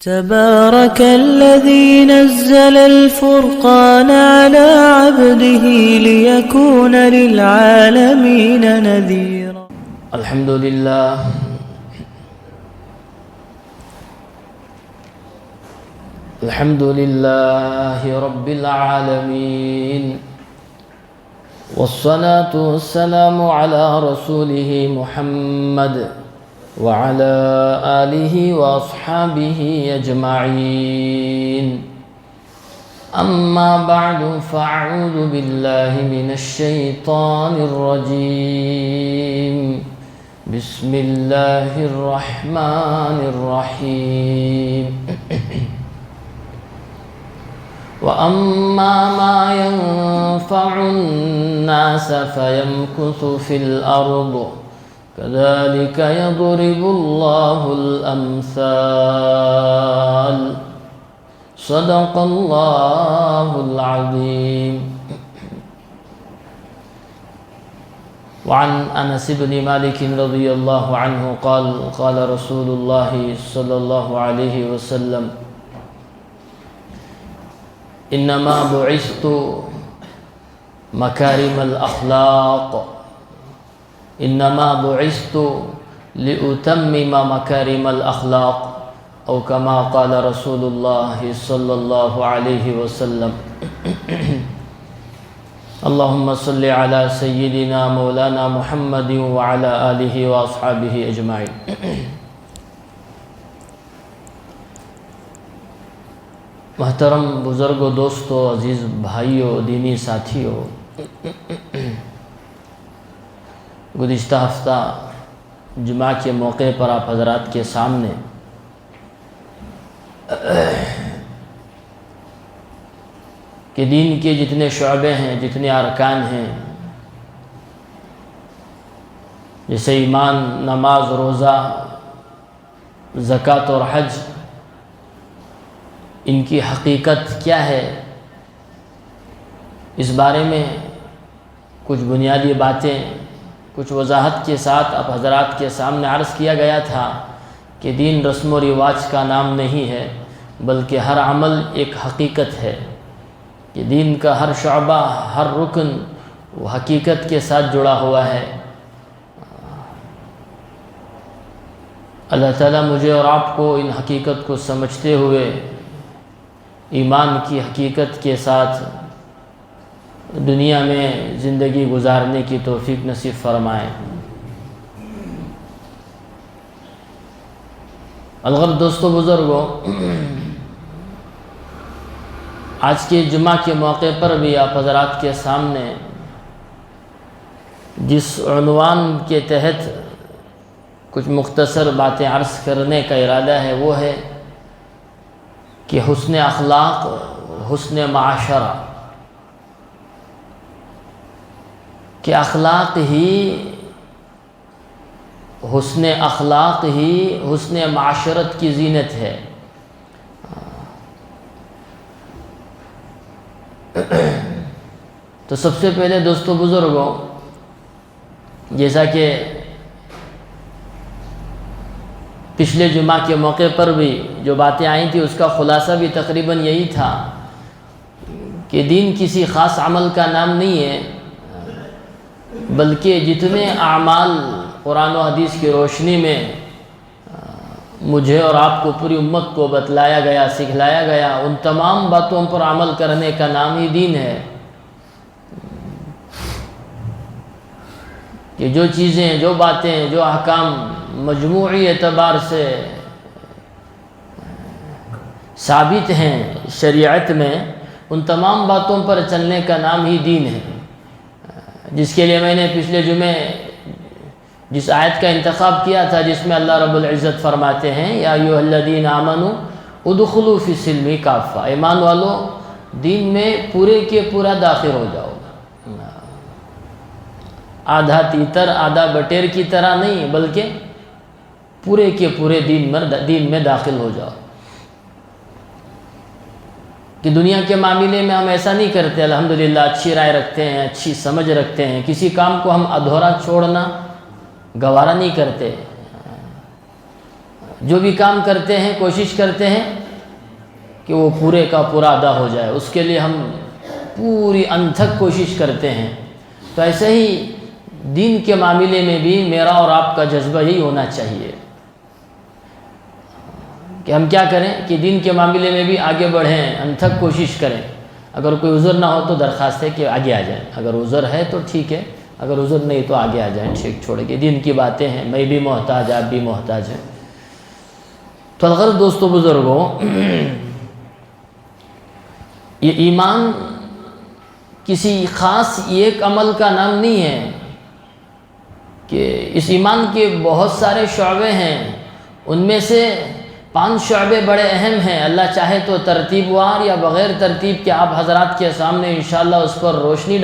تبارك الذي نزل الفرقان على عبده ليكون للعالمين نذيرا. الحمد لله رب العالمين، والصلاة والسلام على رسوله محمد وعلى آله وأصحابه أجمعين. أما بعد، فأعوذ بالله من الشيطان الرجيم. بسم الله الرحمن الرحيم. وأما ما ينفع الناس فيمكث في الأرض كذلك يضرب الله الأمثال. صدق الله العظيم. وعن أنس بن مالك رضي الله عنه قال قال رسول الله صلى الله عليه وسلم: إنما بعثت مكارم الأخلاق، إنما بعثت لأتمم مكارم الأخلاق، أو كما قال رسول الله صلى الله عليه وسلم. اللهم صل على سيدنا مولانا محمد وعلى آله وأصحابه أجمعين. محترم بزرگوں، دوستوں، عزیز بھائیوں، دینی ساتھیوں، گزشتہ ہفتہ جمعہ کے موقع پر آپ حضرات کے سامنے کہ دین کے جتنے شعبے ہیں، جتنے ارکان ہیں، جیسے ایمان، نماز، روزہ، زکوٰۃ اور حج، ان کی حقیقت کیا ہے، اس بارے میں کچھ بنیادی باتیں کچھ وضاحت کے ساتھ آپ حضرات کے سامنے عرض کیا گیا تھا کہ دین رسم و رواج کا نام نہیں ہے، بلکہ ہر عمل ایک حقیقت ہے، کہ دین کا ہر شعبہ، ہر رکن وہ حقیقت کے ساتھ جڑا ہوا ہے۔ اللہ تعالیٰ مجھے اور آپ کو ان حقیقت کو سمجھتے ہوئے ایمان کی حقیقت کے ساتھ دنیا میں زندگی گزارنے کی توفیق نصیب فرمائے۔ الغرض دوستوں، بزرگوں، آج کے جمعہ کے موقع پر بھی آپ حضرات کے سامنے جس عنوان کے تحت کچھ مختصر باتیں عرض کرنے کا ارادہ ہے، وہ ہے کہ حسن اخلاق، حسن معاشرہ، کہ حسن اخلاق ہی حسن معاشرت کی زینت ہے۔ تو سب سے پہلے دوستو بزرگوں، جیسا کہ پچھلے جمعہ کے موقع پر بھی جو باتیں آئی تھی، اس کا خلاصہ بھی تقریباً یہی تھا کہ دین کسی خاص عمل کا نام نہیں ہے، بلکہ جتنے اعمال قرآن و حدیث کی روشنی میں مجھے اور آپ کو، پوری امت کو بتلایا گیا، سکھلایا گیا، ان تمام باتوں پر عمل کرنے کا نام ہی دین ہے۔ کہ جو چیزیں، جو باتیں، جو احکام مجموعی اعتبار سے ثابت ہیں شریعت میں، ان تمام باتوں پر چلنے کا نام ہی دین ہے۔ جس کے لیے میں نے پچھلے جمعے جس آیت کا انتخاب کیا تھا، جس میں اللہ رب العزت فرماتے ہیں: یا ایھا الذین آمنوا ادخلوا فی السلم کافہ، ایمان والو دین میں پورے کے پورا داخل ہو جاؤ، آدھا تیتر آدھا بٹیر کی طرح نہیں، بلکہ پورے کے پورے دین میں داخل ہو جاؤ۔ کہ دنیا کے معاملے میں ہم ایسا نہیں کرتے، الحمدللہ اچھی رائے رکھتے ہیں، اچھی سمجھ رکھتے ہیں، کسی کام کو ہم ادھورا چھوڑنا گوارا نہیں کرتے۔ جو بھی کام کرتے ہیں کوشش کرتے ہیں کہ وہ پورے کا پورا ادا ہو جائے، اس کے لیے ہم پوری انتھک کوشش کرتے ہیں۔ تو ایسے ہی دین کے معاملے میں بھی میرا اور آپ کا جذبہ یہی ہونا چاہیے کہ ہم کیا کریں کہ دین کے معاملے میں بھی آگے بڑھیں، انتھک کوشش کریں۔ اگر کوئی عذر نہ ہو تو درخواست ہے کہ آگے آ جائیں، اگر عذر ہے تو ٹھیک ہے، اگر عذر نہیں تو آگے آ جائیں، ٹھیک چھوڑ کے۔ دین کی باتیں ہیں، میں بھی محتاج، آپ بھی محتاج ہیں۔ تو الغرض دوستو بزرگوں، یہ ایمان کسی خاص ایک عمل کا نام نہیں ہے کہ اس ایمان کے بہت سارے شعبے ہیں، ان میں سے 5 شعبے بڑے اہم ہیں۔ اللہ چاہے تو ترتیب وار یا بغیر ترتیب کے آپ حضرات کے سامنے انشاءاللہ اس پر روشنی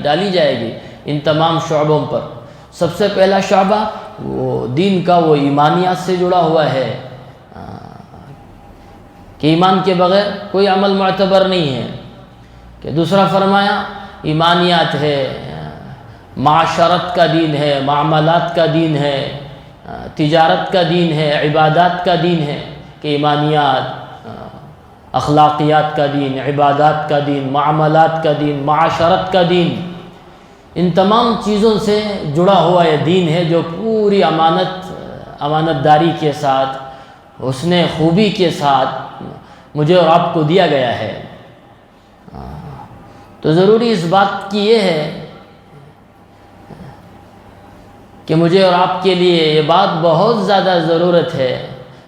ڈالی جائے گی، ان تمام شعبوں پر۔ سب سے پہلا شعبہ وہ دین کا، وہ ایمانیات سے جڑا ہوا ہے کہ ایمان کے بغیر کوئی عمل معتبر نہیں ہے۔ کہ دوسرا فرمایا ایمانیات ہے، معاشرت کا دین ہے، معاملات کا دین ہے، تجارت کا دین ہے، عبادات کا دین ہے کہ ایمانیات، اخلاقیات کا دین، عبادات کا دین، معاملات کا دین، معاشرت کا دین، ان تمام چیزوں سے جڑا ہوا یہ دین ہے جو پوری امانت داری کے ساتھ، حسن خوبی کے ساتھ مجھے اور آپ کو دیا گیا ہے۔ تو ضروری اس بات کی یہ ہے کہ مجھے اور آپ کے لیے یہ بات بہت زیادہ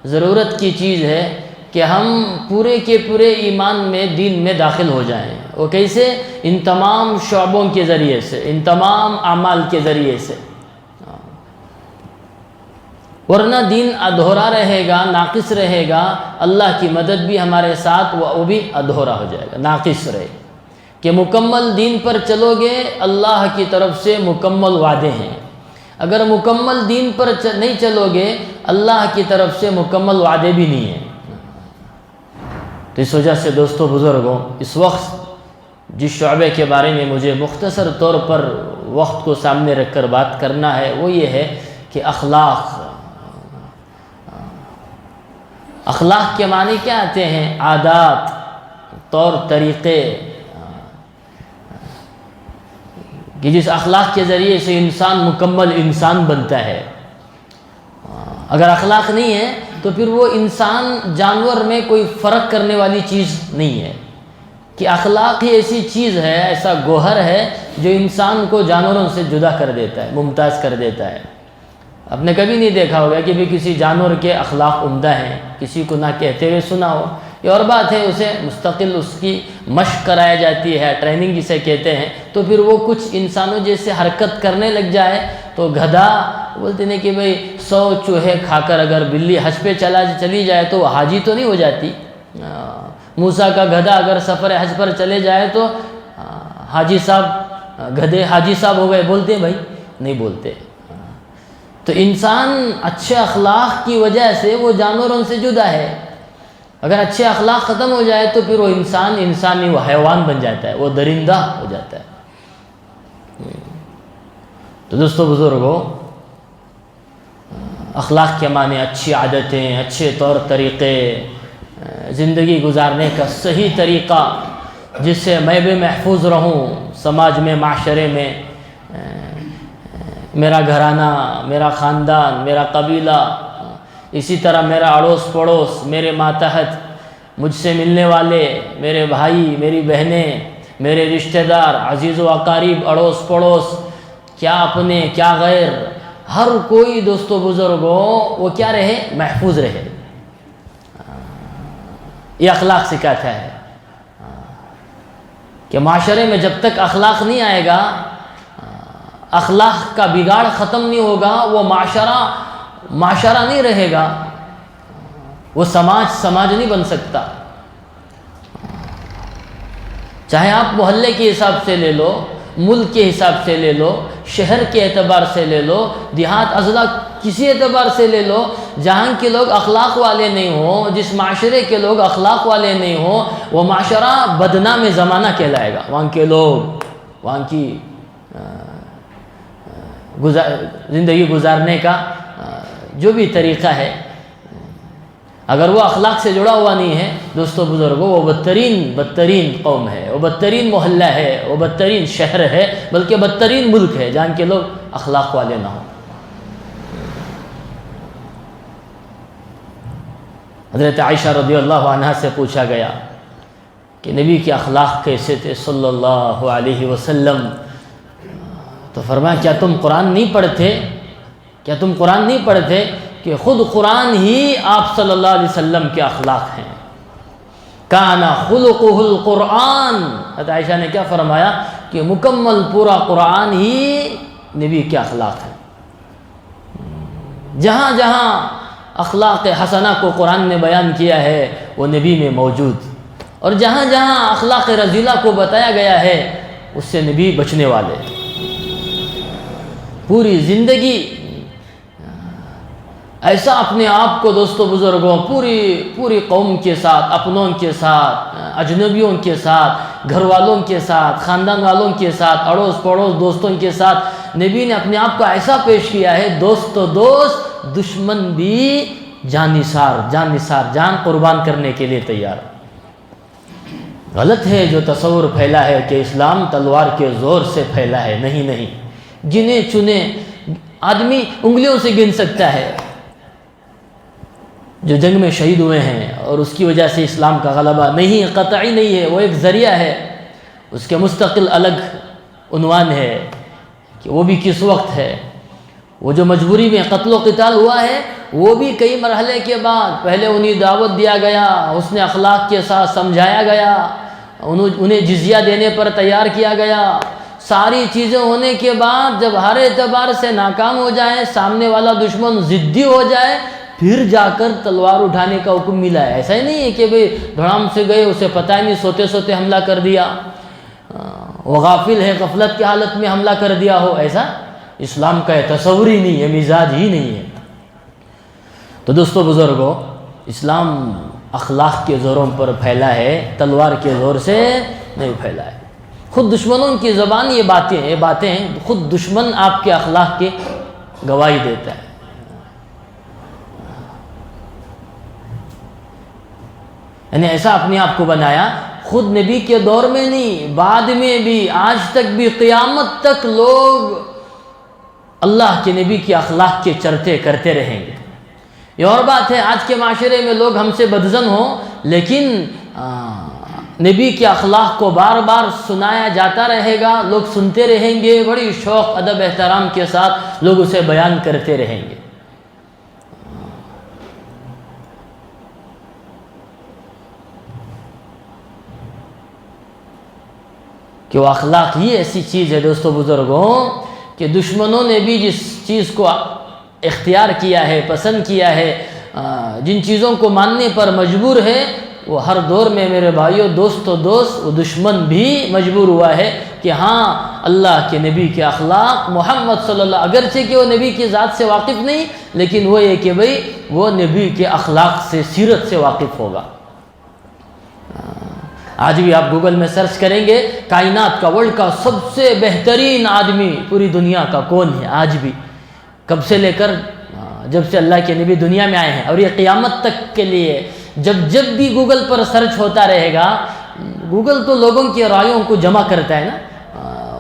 ضرورت کی چیز ہے کہ ہم پورے کے پورے ایمان میں، دین میں داخل ہو جائیں۔ وہ کیسے؟ ان تمام شعبوں کے ذریعے سے، ان تمام اعمال کے ذریعے سے، ورنہ دین ادھورا رہے گا، ناقص رہے گا، اللہ کی مدد بھی ہمارے ساتھ وہ بھی ادھورا ہو جائے گا، ناقص رہے گا۔ کہ مکمل دین پر چلو گے، اللہ کی طرف سے مکمل وعدے ہیں۔ اگر مکمل دین پر نہیں چلو گے، اللہ کی طرف سے مکمل وعدے بھی نہیں ہیں۔ تو اس وجہ سے دوستو بزرگوں، اس وقت جس شعبے کے بارے میں مجھے مختصر طور پر وقت کو سامنے رکھ کر بات کرنا ہے وہ یہ ہے کہ اخلاق کے معنی کیا آتے ہیں؟ عادات، طور طریقے، کہ جس اخلاق کے ذریعے سے انسان مکمل انسان بنتا ہے۔ اگر اخلاق نہیں ہے تو پھر وہ انسان جانور میں کوئی فرق کرنے والی چیز نہیں ہے۔ کہ اخلاق ہی ایسی چیز ہے، ایسا گوہر ہے جو انسان کو جانوروں سے جدا کر دیتا ہے، ممتاز کر دیتا ہے۔ آپ نے کبھی نہیں دیکھا ہوگا کہ بھی کسی جانور کے اخلاق عمدہ ہیں، کسی کو نہ کہتے ہوئے سنا ہو۔ یہ اور بات ہے، اسے مستقل اس کی مشق کرائی جاتی ہے، ٹریننگ جسے کہتے ہیں، تو پھر وہ کچھ انسانوں جیسے حرکت کرنے لگ جائے تو گدھا بولتے ہیں کہ بھئی 100 چوہے کھا کر اگر بلی حج پہ چلی جائے تو وہ حاجی تو نہیں ہو جاتی۔ موسیٰ کا گدھا اگر سفر حج پر چلے جائے تو حاجی صاحب، گدھے حاجی صاحب ہو گئے، بولتے ہیں بھائی؟ نہیں بولتے۔ تو انسان اچھے اخلاق کی وجہ سے وہ جانوروں سے جدا ہے۔ اگر اچھے اخلاق ختم ہو جائے تو پھر وہ انسان نہیں، وہ حیوان بن جاتا ہے، وہ درندہ ہو جاتا ہے۔ تو دوستو بزرگوں، اخلاق کے معنی اچھی عادتیں، اچھے طور طریقے، زندگی گزارنے کا صحیح طریقہ جس سے میں بھی محفوظ رہوں سماج میں، معاشرے میں، میرا گھرانہ، میرا خاندان، میرا قبیلہ، اسی طرح میرا اڑوس پڑوس، میرے ماتحت، مجھ سے ملنے والے، میرے بھائی، میری بہنیں، میرے رشتہ دار، عزیز و اقارب، اڑوس پڑوس، کیا اپنے کیا غیر، ہر کوئی دوستو بزرگوں وہ کیا رہے؟ محفوظ رہے۔ یہ اخلاق سکھاتا ہے کہ معاشرے میں جب تک اخلاق نہیں آئے گا، اخلاق کا بگاڑ ختم نہیں ہوگا، وہ معاشرہ نہیں رہے گا، وہ سماج نہیں بن سکتا۔ چاہے آپ محلے کے حساب سے لے لو، ملک کے حساب سے لے لو، شہر کے اعتبار سے لے لو، دیہات اضلاع کسی اعتبار سے لے لو، جہاں کے لوگ اخلاق والے نہیں ہوں، جس معاشرے کے لوگ اخلاق والے نہیں ہوں، وہ معاشرہ بدنام زمانہ کہلائے گا۔ وہاں کے لوگ، وہاں کی زندگی گزارنے کا جو بھی طریقہ ہے، اگر وہ اخلاق سے جڑا ہوا نہیں ہے دوستو بزرگوں، وہ بدترین قوم ہے، وہ بدترین محلہ ہے، وہ بدترین شہر ہے، بلکہ بدترین ملک ہے جہاں کے لوگ اخلاق والے نہ ہوں۔ حضرت عائشہ رضی اللہ عنہا سے پوچھا گیا کہ نبی کے اخلاق کیسے تھے صلی اللہ علیہ وسلم، تو فرمایا کیا تم قرآن نہیں پڑھتے؟ کیا تم قرآن نہیں پڑھتے کہ خود قرآن ہی آپ صلی اللہ علیہ وسلم کے اخلاق ہیں۔ کان خلقہ القرآن، حضرت عائشہ نے کیا فرمایا کہ مکمل پورا قرآن ہی نبی کے اخلاق ہیں۔ جہاں جہاں اخلاق حسنہ کو قرآن نے بیان کیا ہے وہ نبی میں موجود، اور جہاں جہاں اخلاق رذیلہ کو بتایا گیا ہے اس سے نبی بچنے والے۔ پوری زندگی ایسا اپنے آپ کو دوستو بزرگوں پوری قوم کے ساتھ، اپنوں کے ساتھ، اجنبیوں کے ساتھ، گھر والوں کے ساتھ، خاندان والوں کے ساتھ، اڑوس پڑوس دوستوں کے ساتھ نبی نے اپنے آپ کو ایسا پیش کیا ہے، دوست تو دوست، دشمن بھی جان نثار، جان قربان کرنے کے لیے تیار۔ غلط ہے جو تصور پھیلا ہے کہ اسلام تلوار کے زور سے پھیلا ہے۔ نہیں، گنے چنے آدمی انگلیوں سے گن سکتا ہے جو جنگ میں شہید ہوئے ہیں، اور اس کی وجہ سے اسلام کا غلبہ نہیں، قطعی نہیں ہے، وہ ایک ذریعہ ہے، اس کے مستقل الگ عنوان ہے کہ وہ بھی کس وقت ہے۔ وہ جو مجبوری میں قتل و قتال ہوا ہے وہ بھی کئی مرحلے کے بعد، پہلے انہیں دعوت دیا گیا، حسن اخلاق کے ساتھ سمجھایا گیا، انہیں جزیہ دینے پر تیار کیا گیا، ساری چیزیں ہونے کے بعد جب ہر اعتبار سے ناکام ہو جائے، سامنے والا دشمن ضدی ہو جائے، پھر جا کر تلوار اٹھانے کا حکم ملا ہے۔ ایسا ہی نہیں ہے کہ بھئی دھڑام سے گئے، اسے پتہ ہی نہیں، سوتے سوتے حملہ کر دیا، وہ غافل ہے، غفلت کی حالت میں حملہ کر دیا ہو، ایسا اسلام کا تصور ہی نہیں ہے، مزاج ہی نہیں ہے۔ تو دوستو بزرگوں، اسلام اخلاق کے زوروں پر پھیلا ہے، تلوار کے زور سے نہیں پھیلا ہے۔ خود دشمنوں کی زبان یہ باتیں ہیں، خود دشمن آپ کے اخلاق کی گواہی دیتا ہے۔ یعنی ایسا اپنے آپ کو بنایا، خود نبی کے دور میں نہیں، بعد میں بھی، آج تک بھی، قیامت تک لوگ اللہ کے نبی کے اخلاق کے چرچے کرتے رہیں گے۔ یہ اور بات ہے آج کے معاشرے میں لوگ ہم سے بدظن ہوں، لیکن نبی کے اخلاق کو بار بار سنایا جاتا رہے گا، لوگ سنتے رہیں گے، بڑی شوق ادب احترام کے ساتھ لوگ اسے بیان کرتے رہیں گے۔ کہ وہ اخلاق ہی ایسی چیز ہے دوستو بزرگوں کہ دشمنوں نے بھی جس چیز کو اختیار کیا ہے، پسند کیا ہے، جن چیزوں کو ماننے پر مجبور ہے، وہ ہر دور میں میرے بھائیوں، دوست و دوست، وہ دشمن بھی مجبور ہوا ہے کہ ہاں اللہ کے نبی کے اخلاق، محمد صلی اللہ، اگرچہ کہ وہ نبی کی ذات سے واقف نہیں، لیکن وہ یہ کہ بھئی وہ نبی کے اخلاق سے، سیرت سے واقف ہوگا۔ آج بھی آپ گوگل میں سرچ کریں گے کائنات کا، ورلڈ کا سب سے بہترین آدمی پوری دنیا کا کون ہے، آج بھی، کب سے لے کر جب سے اللہ کے نبی دنیا میں آئے ہیں، اور یہ قیامت تک کے لیے جب بھی گوگل پر سرچ ہوتا رہے گا، گوگل تو لوگوں کی رائیوں کو جمع کرتا ہے نا،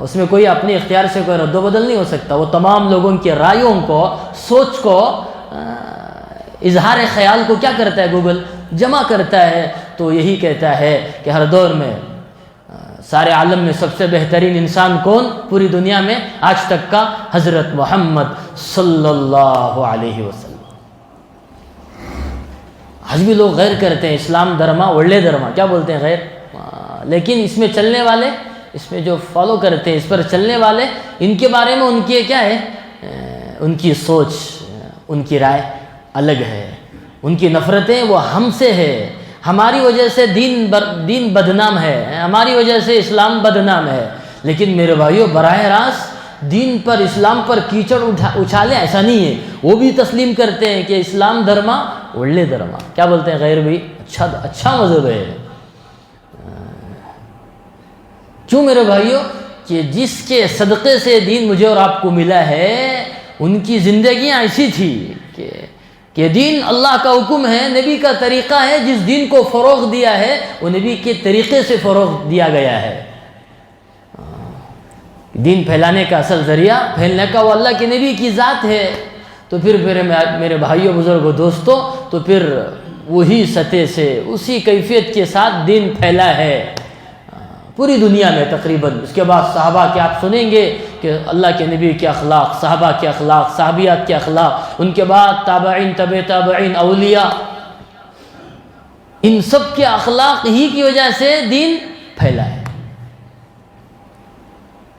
اس میں کوئی اپنے اختیار سے کوئی رد و بدل نہیں ہو سکتا، وہ تمام لوگوں کی رائیوں کو، سوچ کو، اظہار خیال کو کیا کرتا ہے، گوگل جمع کرتا ہے۔ تو یہی کہتا ہے کہ ہر دور میں سارے عالم میں سب سے بہترین انسان کون پوری دنیا میں آج تک کا، حضرت محمد صلی اللہ علیہ وسلم۔ آج بھی لوگ غیر کرتے ہیں، اسلام دھرما وڑلے دھرما، کیا بولتے ہیں، غیر، لیکن اس میں چلنے والے، اس میں جو فالو کرتے ہیں، اس پر چلنے والے، ان کے بارے میں ان کی کیا ہے، ان کی سوچ، ان کی رائے الگ ہے، ان کی نفرتیں وہ ہم سے ہے، ہماری وجہ سے دین بدنام ہے، ہماری وجہ سے اسلام بدنام ہے۔ لیکن میرے بھائیوں، براہ راست دین پر، اسلام پر کیچڑ اچھالے، ایسا نہیں ہے، وہ بھی تسلیم کرتے ہیں کہ اسلام دھرما وڑلے دھرما، کیا بولتے ہیں، غیر بھی اچھا مذہب ہے۔ کیوں میرے بھائیوں؟ کہ جس کے صدقے سے دین مجھے اور آپ کو ملا ہے، ان کی زندگیاں ایسی تھی کہ کہ دین اللہ کا حکم ہے، نبی کا طریقہ ہے، جس دین کو فروغ دیا ہے وہ نبی کے طریقے سے فروغ دیا گیا ہے۔ دین پھیلانے کا اصل ذریعہ پھیلنے کا وہ اللہ کے نبی کی ذات ہے۔ تو پھر میرے بھائیوں، بزرگوں، دوستوں، تو پھر وہی سطح سے اسی کیفیت کے ساتھ دین پھیلا ہے پوری دنیا میں تقریباً۔ اس کے بعد صحابہ کے آپ سنیں گے کہ اللہ کے نبی کے اخلاق، صحابہ کے اخلاق، صحابیات کے اخلاق، ان کے بعد تابعین، تبع تابعین، اولیاء، ان سب کے اخلاق ہی کی وجہ سے دین پھیلا ہے۔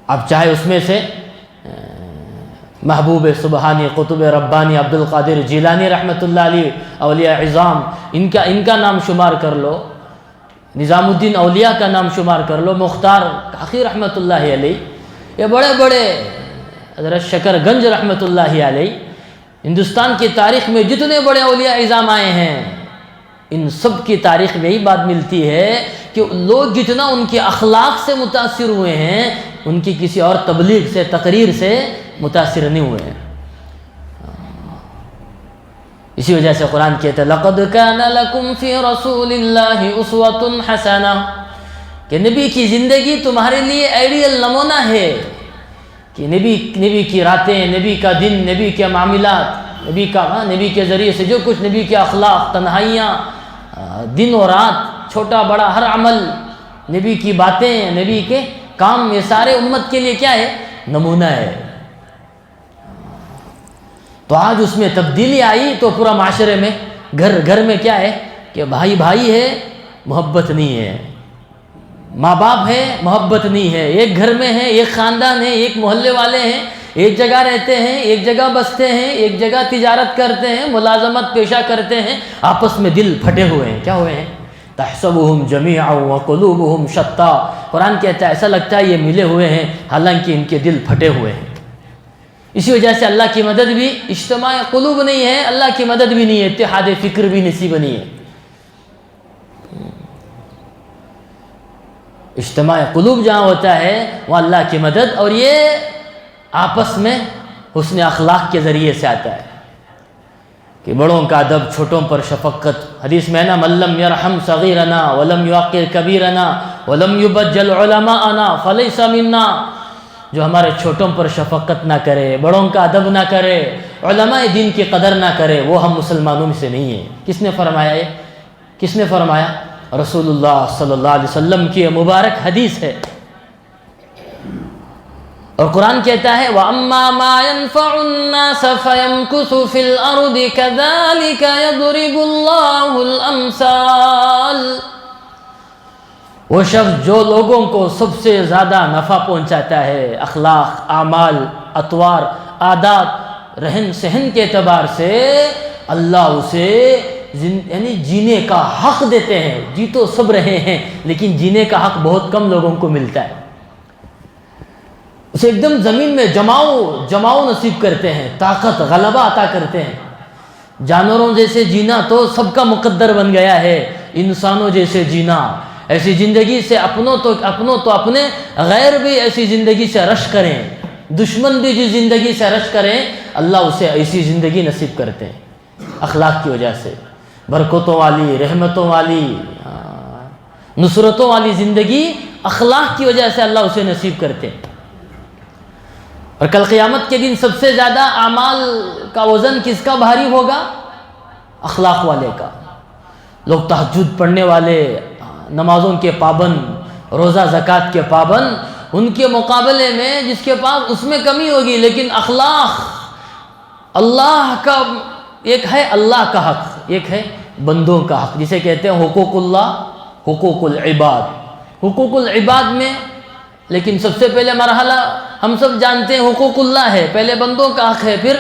اب چاہے اس میں سے محبوب سبحانی، قطب ربانی، عبد القادر جیلانی رحمۃ اللہ علیہ، اولیاء عظام، ان کا نام شمار کر لو، نظام الدین اولیاء کا نام شمار کر لو، مختار کاخی رحمۃ اللہ علیہ، یہ بڑے بڑے، حضرت شکر گنج رحمۃ اللہ علیہ، ہندوستان کی تاریخ میں جتنے بڑے اولیاء عظام آئے ہیں، ان سب کی تاریخ میں یہی بات ملتی ہے کہ لوگ جتنا ان کے اخلاق سے متاثر ہوئے ہیں، ان کی کسی اور تبلیغ سے، تقریر سے متاثر نہیں ہوئے ہیں۔ اسی وجہ سے قرآن کہتا ہے لَقَدْ كَانَ لَكُمْ فِي رَسُولِ اللَّهِ أُسْوَةٌ حَسَنَةٌ، کہ نبی کی زندگی تمہارے لیے آئیڈیل نمونہ ہے، کہ نبی کی راتیں، نبی کا دن، نبی کے معاملات، نبی کے ذریعے سے جو کچھ، نبی کے اخلاق، تنہائیاں، دن و رات، چھوٹا بڑا ہر عمل، نبی کی باتیں، نبی کے کام، یہ سارے امت کے لیے کیا ہے؟ نمونہ ہے۔ تو آج اس میں تبدیلی آئی تو پورا معاشرے میں، گھر میں کیا ہے کہ بھائی ہے، محبت نہیں ہے، ماں باپ ہے، محبت نہیں ہے، ایک گھر میں ہے، ایک خاندان ہے، ایک محلے والے ہیں، ایک جگہ رہتے ہیں، ایک جگہ بستے ہیں، ایک جگہ تجارت کرتے ہیں، ملازمت پیشہ کرتے ہیں، آپس میں دل پھٹے ہوئے ہیں۔ کیا ہوئے ہیں؟ تحسبهم جميعا وقلوبهم شتى، قرآن کہتا ہے ایسا لگتا ہے یہ ملے ہوئے ہیں، حالانکہ ان کے دل پھٹے ہوئے ہیں۔ اسی وجہ سے اللہ کی مدد بھی، اجتماع قلوب نہیں ہے، اللہ کی مدد بھی نہیں ہے، اتحاد فکر بھی نصیب نہیں ہے۔ اجتماع قلوب جہاں ہوتا ہے وہ اللہ کی مدد، اور یہ آپس میں حسن اخلاق کے ذریعے سے آتا ہے کہ بڑوں کا ادب، چھوٹوں پر شفقت۔ حدیث میں ہے نا من لم یرحم صغیرنا ولم یوقر کبیرنا ولم یبجل علماءنا فلیس منا، جو ہمارے چھوٹوں پر شفقت نہ کرے، بڑوں کا ادب نہ کرے، علماء دین کی قدر نہ کرے، وہ ہم مسلمانوں میں سے نہیں ہیں۔ کس نے فرمایا یہ؟ کس نے فرمایا؟ رسول اللہ صلی اللہ علیہ وسلم کی مبارک حدیث ہے۔ اور قرآن کہتا ہے وَأَمَّا مَا يَنْفَعُ النَّاسَ فَيَمْكُثُ فِي الْأَرْضِ كَذَلِكَ يَضْرِبُ اللَّهُ الْأَمْثَالَ، وہ شخص جو لوگوں کو سب سے زیادہ نفع پہنچاتا ہے، اخلاق، اعمال، اطوار، عادات، رہن سہن کے اعتبار سے، اللہ اسے یعنی جینے کا حق دیتے ہیں۔ جی تو سب رہے ہیں لیکن جینے کا حق بہت کم لوگوں کو ملتا ہے۔ اسے ایک دم زمین میں جماؤ نصیب کرتے ہیں، طاقت، غلبہ عطا کرتے ہیں۔ جانوروں جیسے جینا تو سب کا مقدر بن گیا ہے، انسانوں جیسے جینا، ایسی زندگی سے اپنوں تو اپنے، غیر بھی ایسی زندگی سے رش کریں، دشمن بھی جس زندگی سے رش کریں، اللہ اسے ایسی زندگی نصیب کرتے ہیں اخلاق کی وجہ سے، برکتوں والی، رحمتوں والی، نصرتوں والی زندگی اخلاق کی وجہ سے اللہ اسے نصیب کرتے ہیں۔ اور کل قیامت کے دن سب سے زیادہ اعمال کا وزن کس کا بھاری ہوگا؟ اخلاق والے کا۔ لوگ تہجد پڑھنے والے، نمازوں کے پابند، روزہ زکوٰۃ کے پابند، ان کے مقابلے میں جس کے پاس، اس میں کمی ہوگی، لیکن اخلاق، اللہ کا ایک ہے اللہ کا حق، ایک ہے بندوں کا حق، جسے کہتے ہیں حقوق اللہ، حقوق العباد۔ حقوق العباد میں لیکن سب سے پہلے مرحلہ ہم سب جانتے ہیں حقوق اللہ ہے، پہلے بندوں کا حق ہے، پھر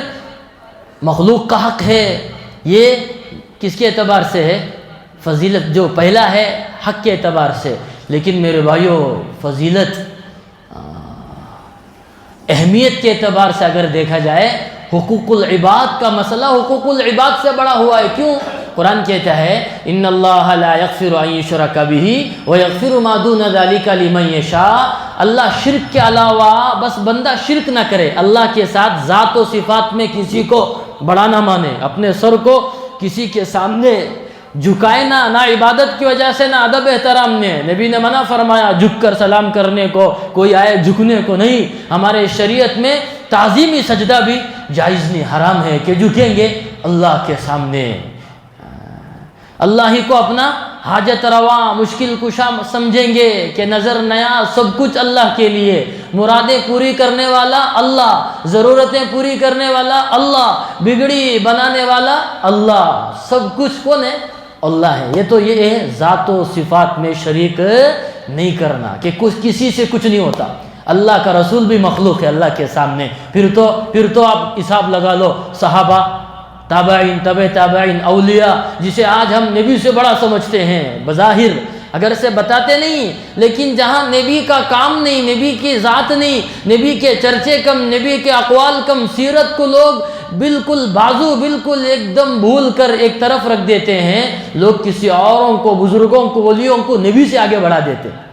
مخلوق کا حق ہے۔ یہ کس کے اعتبار سے ہے؟ فضیلت جو پہلا ہے حق کے اعتبار سے، لیکن میرے بھائیوں فضیلت، اہمیت کے اعتبار سے اگر دیکھا جائے، حقوق العباد کا مسئلہ حقوق العباد سے بڑا ہوا ہے۔ کیوں؟ قرآن کہتا ہے ان اللہ لا یغفر ان یشرک بہ ویغفر ما دون ذلک لمن یشاء، اللہ شرک کے علاوہ بس بندہ شرک نہ کرے، اللہ کے ساتھ ذات و صفات میں کسی کو بڑا نہ مانے، اپنے سر کو کسی کے سامنے جھکائے نہ عبادت کی وجہ سے، نہ ادب احترام نے. نبی نے منع فرمایا جھک کر سلام کرنے کو، کوئی آئے جھکنے کو نہیں. ہمارے شریعت میں تعظیمی سجدہ بھی جائز نہیں، حرام ہے کہ جھکیں گے اللہ کے سامنے. اللہ ہی کو اپنا حاجت روا مشکل کشا سمجھیں گے کہ نظر نیاز سب کچھ اللہ کے لیے، مرادیں پوری کرنے والا اللہ، ضرورتیں پوری کرنے والا اللہ، بگڑی بنانے والا اللہ. سب کچھ کون ہے؟ اللہ ہے. یہ ہے ذات و صفات میں شریک نہیں کرنا کہ کسی سے کچھ نہیں ہوتا. اللہ کا رسول بھی مخلوق ہے اللہ کے سامنے. پھر تو آپ حساب لگا لو، صحابہ، تابعین، تبع تابعین، اولیاء، جسے آج ہم نبی سے بڑا سمجھتے ہیں بظاہر، اگر سے بتاتے نہیں، لیکن جہاں نبی کا کام نہیں، نبی کی ذات نہیں، نبی کے چرچے کم، نبی کے اقوال کم، سیرت کو لوگ بالکل ایک دم بھول کر ایک طرف رکھ دیتے ہیں. لوگ کسی اوروں کو، بزرگوں کو، ولیوں کو نبی سے آگے بڑھا دیتے ہیں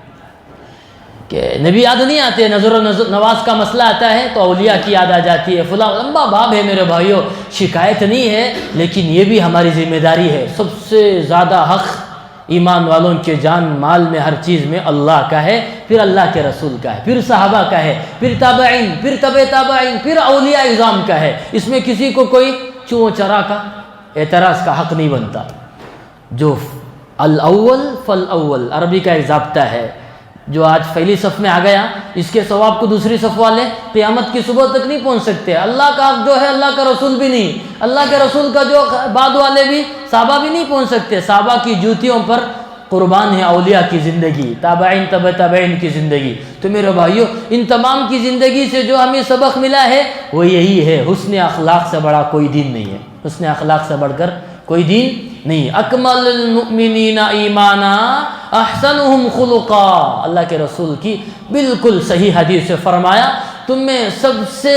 کہ نبی یاد نہیں آتے. نظر و نواز کا مسئلہ آتا ہے تو اولیاء کی یاد آ جاتی ہے. فلاں لمبا باب ہے میرے بھائیوں، شکایت نہیں ہے، لیکن یہ بھی ہماری ذمہ داری ہے. سب سے زیادہ حق ایمان والوں کے جان مال میں ہر چیز میں اللہ کا ہے، پھر اللہ کے رسول کا ہے، پھر صحابہ کا ہے، پھر تابعین، پھر تبع تابعین، پھر اولیاء اعظام کا ہے. اس میں کسی کو کوئی چوں چرا کا اعتراض کا حق نہیں بنتا. جو الاول فالاول عربی کا ایک ضابطہ ہے، جو آج پہلی صف میں آ گیا اس کے ثواب کو دوسری صف والے قیامت کی صبح تک نہیں پہنچ سکتے. اللہ کا حق جو ہے اللہ کا رسول بھی نہیں، اللہ کے رسول کا جو بعد والے بھی صحابہ بھی نہیں پہنچ سکتے. صحابہ کی جوتیوں پر قربان ہے اولیاء کی زندگی، تابعین، تبع تابعین کی زندگی. تو میرے بھائیو، ان تمام کی زندگی سے جو ہمیں سبق ملا ہے وہ یہی ہے، حسن اخلاق سے بڑا کوئی دین نہیں ہے. حسن اخلاق سے بڑھ کر کوئی دین نہیں. اکمل المؤمنین ایمانا احسنہم خلقا. اللہ کے رسول کی بالکل صحیح حدیث سے فرمایا تم میں سب سے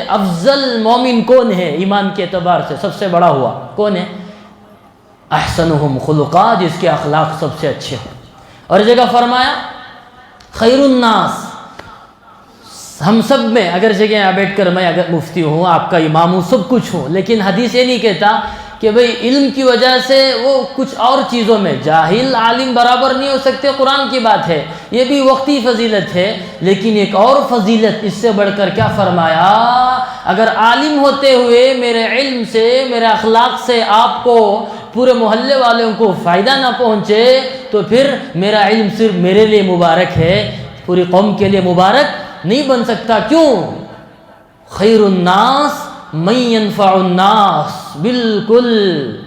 افضل مومن کون ہے؟ ایمان کے اعتبار سے سب سے بڑا ہوا کون ہے؟ احسنہم خلقا، جس کے اخلاق سب سے اچھے ہوں. اور جگہ فرمایا خیر الناس. ہم سب میں اگر جگہ بیٹھ کر میں اگر مفتی ہوں، آپ کا امام ہوں، سب کچھ ہوں، لیکن حدیث یہ نہیں کہتا کہ بھئی علم کی وجہ سے وہ کچھ اور چیزوں میں جاہل عالم برابر نہیں ہو سکتے. قرآن کی بات ہے، یہ بھی وقتی فضیلت ہے. لیکن ایک اور فضیلت اس سے بڑھ کر کیا فرمایا؟ اگر عالم ہوتے ہوئے میرے علم سے، میرے اخلاق سے آپ کو، پورے محلے والوں کو فائدہ نہ پہنچے تو پھر میرا علم صرف میرے لیے مبارک ہے، پوری قوم کے لیے مبارک نہیں بن سکتا. کیوں؟ خیر الناس من ينفع الناس. بالکل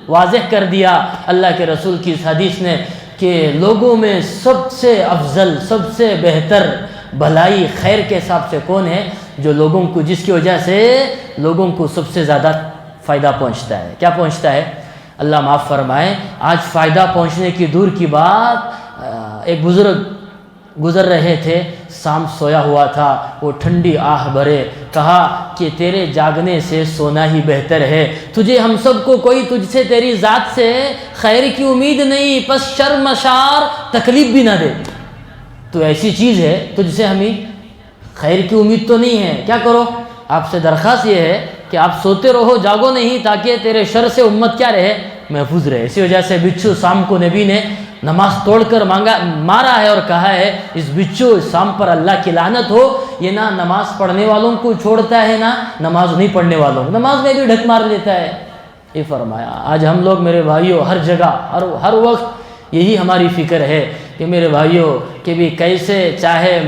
واضح کر دیا اللہ کے رسول کی اس حدیث نے کہ لوگوں میں سب سے افضل، سب سے بہتر بھلائی خیر کے حساب سے کون ہے؟ جو لوگوں کو، جس کی وجہ سے لوگوں کو سب سے زیادہ فائدہ پہنچتا ہے. کیا پہنچتا ہے؟ اللہ معاف فرمائے، آج فائدہ پہنچنے کی دور کی بات، ایک بزرگ گزر رہے تھے، شام سویا ہوا تھا، وہ ٹھنڈی آہ بھرے کہا کہ تیرے جاگنے سے سونا ہی بہتر ہے. تجھے ہم سب کو کوئی تجھ سے، تیری ذات سے خیر کی امید نہیں، پس شرم شار تکلیف بھی نہ دے. تو ایسی چیز ہے تجھ سے ہمیں خیر کی امید تو نہیں ہے. کیا کرو؟ آپ سے درخواست یہ ہے کہ آپ سوتے رہو، جاگو نہیں، تاکہ تیرے شر سے امت کیا رہے؟ محفوظ رہے. اسی وجہ سے بچھو شام کو نبی نے نماز توڑ کر مارا ہے اور کہا ہے اس بچھو شام پر اللہ کی لعنت ہو. یہ نہ نماز پڑھنے والوں کو چھوڑتا ہے، نہ نماز نہیں پڑھنے والوں کو، نماز میں بھی ڈھک مار لیتا ہے. یہ فرمایا. آج ہم لوگ میرے بھائیوں ہر جگہ ہر وقت یہی ہماری فکر ہے کہ میرے بھائیوں کہ بھی کیسے چاہے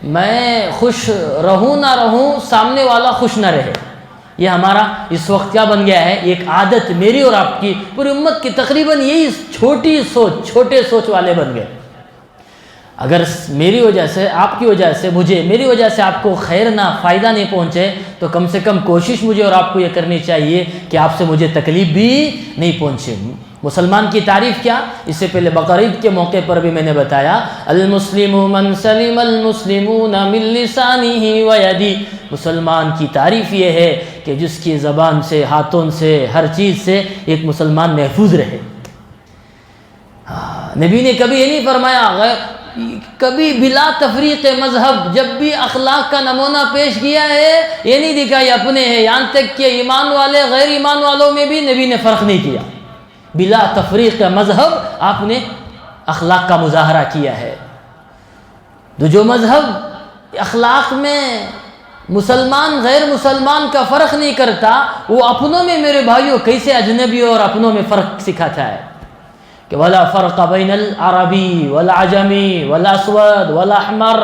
میں خوش رہوں نہ رہوں، سامنے والا خوش نہ رہے. یہ ہمارا اس وقت کیا بن گیا ہے؟ ایک عادت میری اور آپ کی، پوری امت کی تقریباً یہی چھوٹے سوچ والے بن گئے. اگر میری وجہ سے، آپ کی وجہ سے، میری وجہ سے آپ کو خیر نہ، فائدہ نہیں پہنچے تو کم سے کم کوشش مجھے اور آپ کو یہ کرنی چاہیے کہ آپ سے مجھے تکلیف بھی نہیں پہنچے. مسلمان کی تعریف کیا؟ اس سے پہلے بقرعید کے موقع پر بھی میں نے بتایا، المسلم من سلم المسلمون من لسانہ و یدہ. مسلمان کی تعریف یہ ہے کہ جس کی زبان سے، ہاتھوں سے، ہر چیز سے ایک مسلمان محفوظ رہے. نبی نے کبھی یہ نہیں فرمایا کبھی بلا تفریق مذہب جب بھی اخلاق کا نمونہ پیش کیا ہے، یہ نہیں دکھا یہ اپنے ہیں، یہاں تک کہ ایمان والے غیر ایمان والوں میں بھی نبی نے فرق نہیں کیا۔ بلا تفریق مذہب آپ نے اخلاق کا مظاہرہ کیا ہے۔ تو جو مذہب اخلاق میں مسلمان غیر مسلمان کا فرق نہیں کرتا، وہ اپنوں میں میرے بھائیوں کیسے اجنبیوں اور اپنوں میں فرق سکھاتا ہے کہ ولا فرق بین العربی والعجمی والاسود والاحمر۔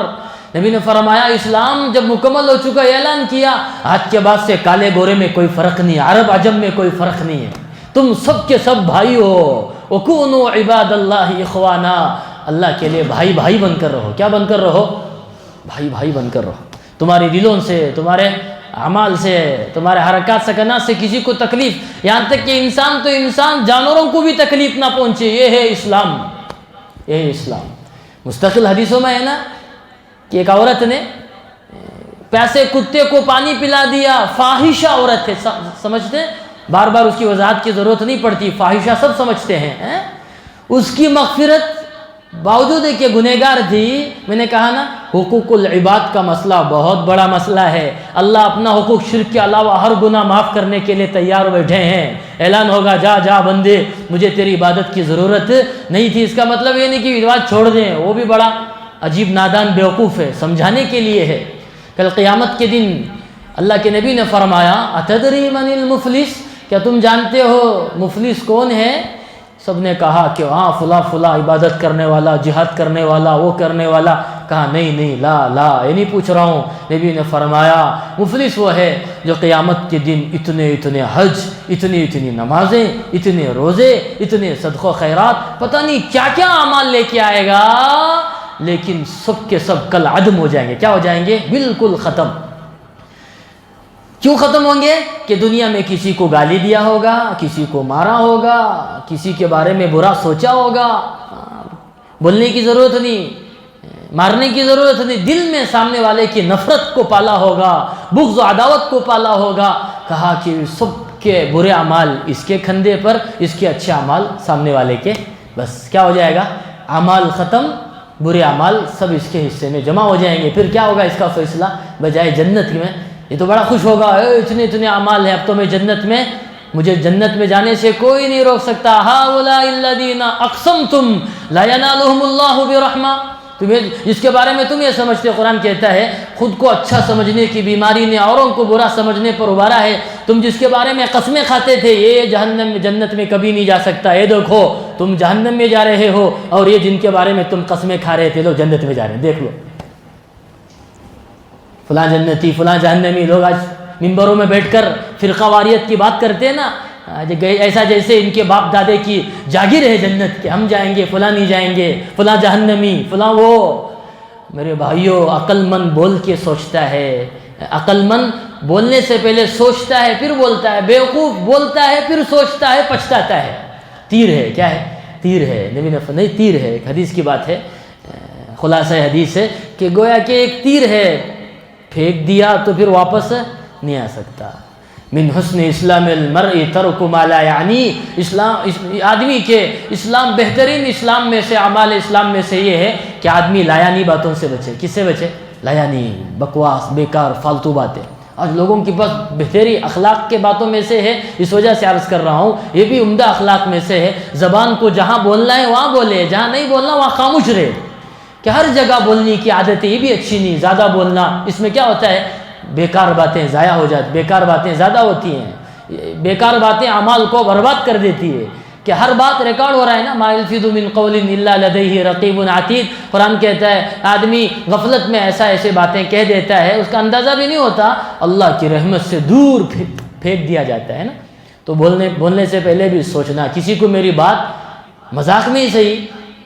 نبی نے فرمایا اسلام جب مکمل ہو چکا، اعلان کیا آج کے بعد سے کالے گورے میں کوئی فرق نہیں، عرب عجم میں کوئی فرق نہیں ہے، تم سب کے سب بھائی ہو۔ وَكُونُوا عِبَادَ اللَّهِ إِخْوَانًا، اللہ کے لیے بھائی بھائی بن کر رہو۔ کیا بن کر رہو؟ بھائی بھائی بن کر رہو۔ تمہارے دلوں سے، تمہارے اعمال سے، تمہارے حرکات سکنات سے کسی کو تکلیف، یہاں تک کہ انسان تو انسان جانوروں کو بھی تکلیف نہ پہنچے، یہ ہے اسلام، یہ ہے اسلام۔ مستقل حدیثوں میں ہے نا کہ ایک عورت نے پیاسے کتے کو پانی پلا دیا، فاحشہ عورت ہے، سمجھتے ہیں؟ بار بار اس کی وضاحت کی ضرورت نہیں پڑتی، فاحشہ سب سمجھتے ہیں۔ اس کی مغفرت باوجود کہ گنہگار تھی، میں نے کہا نا حقوق العباد کا مسئلہ بہت بڑا مسئلہ ہے۔ اللہ اپنا حقوق شرک کے علاوہ ہر گناہ معاف کرنے کے لیے تیار بیٹھے ہیں۔ اعلان ہوگا جا جا بندے، مجھے تیری عبادت کی ضرورت نہیں تھی۔ اس کا مطلب یہ نہیں کہ عبادت چھوڑ دیں، وہ بھی بڑا عجیب نادان بیوقوف ہے، سمجھانے کے لیے ہے۔ کل قیامت کے دن اللہ کے نبی نے فرمایا اتدری من المفلس، کیا تم جانتے ہو مفلس کون ہے؟ سب نے کہا کہ ہاں فلاں فلاں عبادت کرنے والا، جہاد کرنے والا، وہ کرنے والا۔ کہا نہیں لا یہ نہیں پوچھ رہا ہوں۔ نبی نے فرمایا مفلس وہ ہے جو قیامت کے دن اتنے حج، اتنی نمازیں، اتنے روزے، اتنے صدقہ و خیرات، پتہ نہیں کیا کیا اعمال لے کے آئے گا، لیکن سب کے سب کل عدم ہو جائیں گے۔ کیا ہو جائیں گے؟ بالکل ختم۔ کیوں ختم ہوں گے؟ کہ دنیا میں کسی کو گالی دیا ہوگا، کسی کو مارا ہوگا، کسی کے بارے میں برا سوچا ہوگا۔ بولنے کی ضرورت نہیں، مارنے کی ضرورت نہیں، دل میں سامنے والے کی نفرت کو پالا ہوگا، بغض و عداوت کو پالا ہوگا۔ کہا کہ سب کے برے اعمال اس کے کھندے پر، اس کے اچھے اعمال سامنے والے کے، بس کیا ہو جائے گا؟ اعمال ختم، برے اعمال سب اس کے حصے میں جمع ہو جائیں گے۔ پھر کیا ہوگا اس کا فیصلہ؟ بجائے جنت میں یہ تو بڑا خوش ہوگا، اتنے اعمال ہیں، اب تو میں جنت میں، مجھے جنت میں جانے سے کوئی نہیں روک سکتا۔ ہؤلاء الذین اقسمتم لا ینالهم اللہ برحمہ، تمہیں جس کے بارے میں تم یہ سمجھتے، قرآن کہتا ہے خود کو اچھا سمجھنے کی بیماری نے اوروں کو برا سمجھنے پر ابھارا ہے۔ تم جس کے بارے میں قسمیں کھاتے تھے یہ جہنم میں، جنت میں کبھی نہیں جا سکتا، یہ دیکھو تم جہنم میں جا رہے ہو، اور یہ جن کے بارے میں تم قسمیں کھا رہے تھے لوگ جنت میں جا رہے ہیں۔ دیکھ لو فلاں جنتی فلاں جہنمی۔ لوگ آج ممبروں میں بیٹھ کر فرقہ واریت کی بات کرتے ہیں نا، ایسا جیسے ان کے باپ دادے کی جاگیر ہے جنت کے، ہم جائیں گے، فلاں نہیں جائیں گے، فلاں جہنمی، فلاں وہ۔ میرے بھائیوں، عقل مند بول کے سوچتا ہے، عقل مند بولنے سے پہلے سوچتا ہے پھر بولتا ہے، بیوقوف بولتا ہے پھر سوچتا ہے پچھتاتا ہے۔ تیر ہے، کیا ہے؟ تیر ہے۔ نبی نے فرمایا نہیں، تیر ہے، ایک حدیث کی بات ہے، خلاصہ حدیث ہے کہ گویا کہ ایک تیر ہے، پھینک دیا تو پھر واپس نہیں آ سکتا۔ من حسن اسلام المرء ترک ما لا یعنی، آدمی کے اسلام، بہترین اسلام میں سے، اعمال اسلام میں سے یہ ہے کہ آدمی لایانی باتوں سے بچے۔ کس سے بچے؟ لایانی، بکواس، بیکار، فالتو باتیں۔ آج لوگوں کے پاس بہترین اخلاق کے باتوں میں سے ہے، اس وجہ سے عرض کر رہا ہوں، یہ بھی عمدہ اخلاق میں سے ہے، زبان کو جہاں بولنا ہے وہاں بولے، جہاں نہیں بولنا وہاں خاموش رہے۔ کہ ہر جگہ بولنے کی عادت ہے، یہ بھی اچھی نہیں، زیادہ بولنا، اس میں کیا ہوتا ہے؟ بیکار باتیں ضائع ہو جاتی، بیکار باتیں زیادہ ہوتی ہیں، بیکار باتیں اعمال کو برباد کر دیتی ہے۔ کہ ہر بات ریکارڈ ہو رہا ہے نا، ما یلفظ من قول الا لدیہ رقیب عتید، قرآن کہتا ہے آدمی غفلت میں ایسے باتیں کہہ دیتا ہے، اس کا اندازہ بھی نہیں ہوتا، اللہ کی رحمت سے دور پھینک دیا جاتا ہے نا۔ تو بولنے سے پہلے بھی سوچنا، کسی کو میری بات مذاق میں ہی صحیح،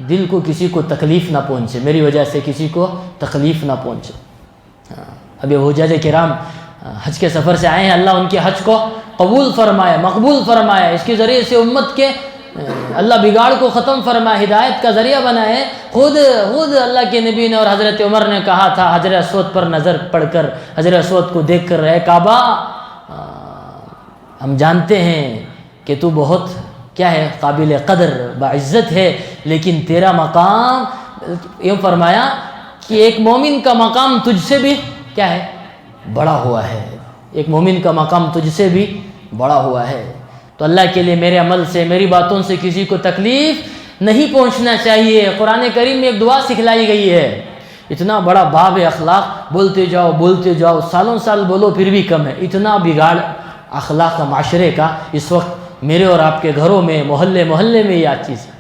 دل کو کسی کو تکلیف نہ پہنچے، میری وجہ سے کسی کو تکلیف نہ پہنچے۔ ابھی حجاج کرام حج کے سفر سے آئے ہیں، اللہ ان کے حج کو قبول فرمائے، مقبول فرمائے، اس کے ذریعے سے امت کے اللہ بگاڑ کو ختم فرمائے، ہدایت کا ذریعہ بنائے۔ خود اللہ کے نبی نے اور حضرت عمر نے کہا تھا حجر اسود پر نظر پڑ کر، حجر اسود کو دیکھ کر، اے کعبہ ہم جانتے ہیں کہ تو بہت کیا ہے، قابل قدر، باعزت ہے، لیکن تیرا مقام یہ فرمایا کہ ایک مومن کا مقام تجھ سے بھی کیا ہے؟ بڑا ہوا ہے. ایک مومن کا مقام تجھ سے بھی بڑا ہوا ہے. تو اللہ کے لیے میرے عمل سے، میری باتوں سے کسی کو تکلیف نہیں پہنچنا چاہیے. قرآن کریم میں ایک دعا سکھلائی گئی ہے. اتنا بڑا باب اخلاق، بولتے جاؤ سالوں سال بولو پھر بھی کم ہے. اتنا بگاڑ اخلاق کا معاشرے کا اس وقت میرے اور آپ کے گھروں میں، محلے میں یہ چیز ہے.